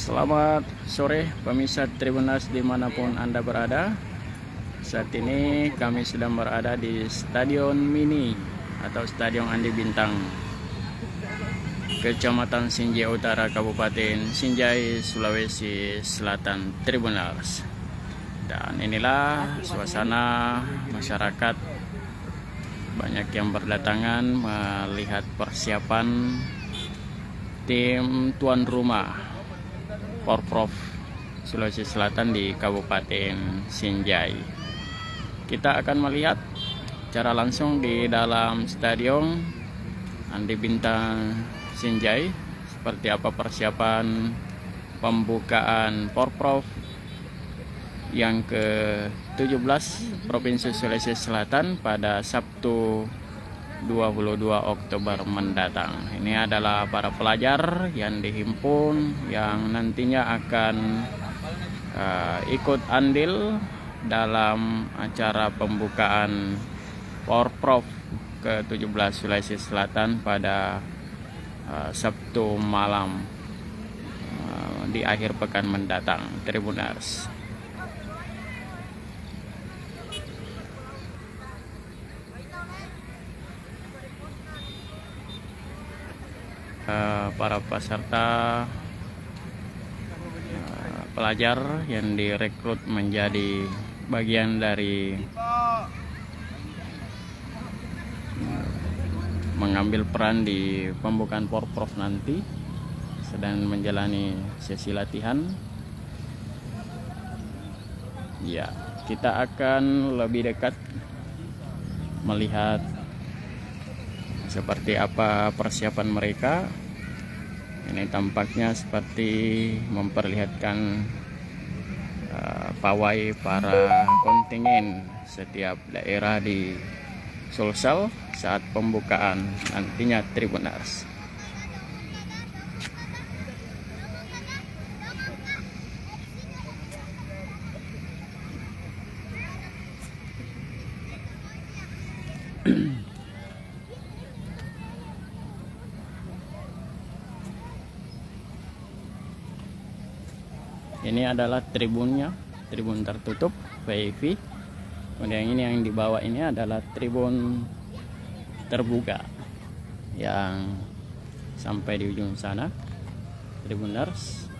Selamat sore pemirsa Tribuners dimanapun Anda berada. Saat ini kami sedang berada di Stadion Mini atau Stadion Andi Bintang, Kecamatan Sinjai Utara, Kabupaten Sinjai, Sulawesi Selatan, Tribuners. Dan inilah suasana masyarakat, banyak yang berdatangan melihat persiapan tim tuan rumah Porprov Sulawesi Selatan di Kabupaten Sinjai. Kita akan melihat secara langsung di dalam Stadion Andi Bintang Sinjai seperti apa persiapan pembukaan Porprov yang ke-17 Provinsi Sulawesi Selatan pada Sabtu 22 Oktober mendatang. Ini adalah para pelajar yang dihimpun yang nantinya akan ikut andil dalam acara pembukaan Porprov ke-17 Sulawesi Selatan pada Sabtu malam di akhir pekan mendatang, Tribuners. Para peserta pelajar yang direkrut menjadi bagian dari mengambil peran di pembukaan Porprov nanti sedang menjalani sesi latihan. Ya, kita akan lebih dekat melihat seperti apa persiapan mereka. Ini tampaknya seperti memperlihatkan pawai para kontingen setiap daerah di Sulsel saat pembukaan nantinya, Tribuners. Ini adalah tribunnya, tribun tertutup VIP. Kemudian ini yang di bawah ini adalah tribun terbuka yang sampai di ujung sana, Tribuners.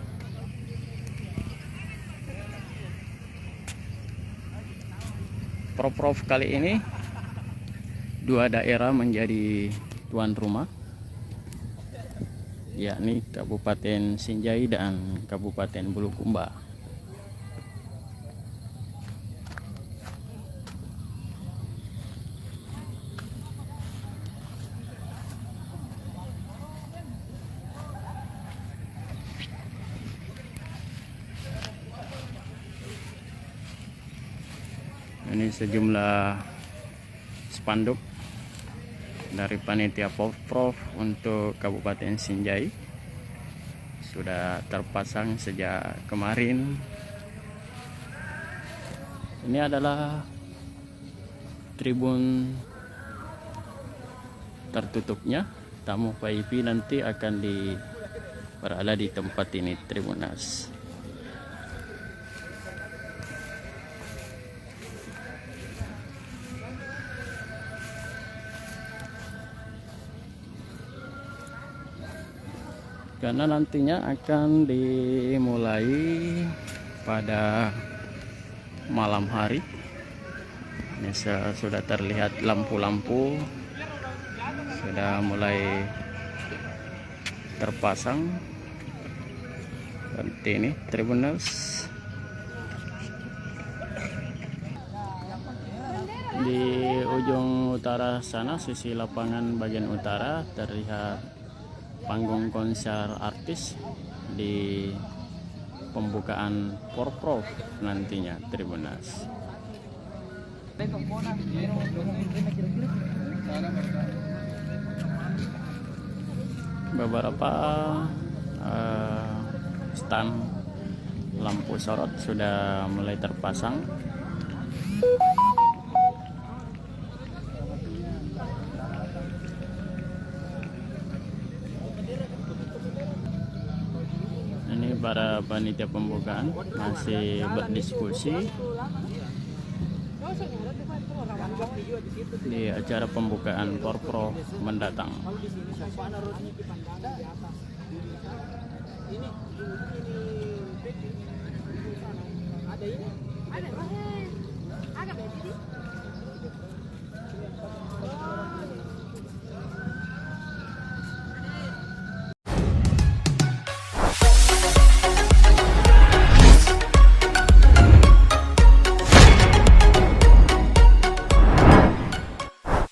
Porprov kali ini dua daerah menjadi tuan rumah, yakni Kabupaten Sinjai dan Kabupaten Bulukumba. Ini sejumlah spanduk dari panitia Porprov untuk Kabupaten Sinjai sudah terpasang sejak kemarin. Ini adalah tribun tertutupnya. Tamu VIP nanti akan berada di tempat ini, Tribuners. Karena nantinya akan dimulai pada malam hari. Ini sudah terlihat lampu-lampu sudah mulai terpasang seperti ini, Tribuners. Di ujung utara sana, sisi lapangan bagian utara, terlihat panggung konser artis di pembukaan Porprov nantinya, Tribuners. Beberapa stand lampu sorot sudah mulai terpasang. para panitia pembukaan masih berdiskusi di acara pembukaan Porpro mendatang.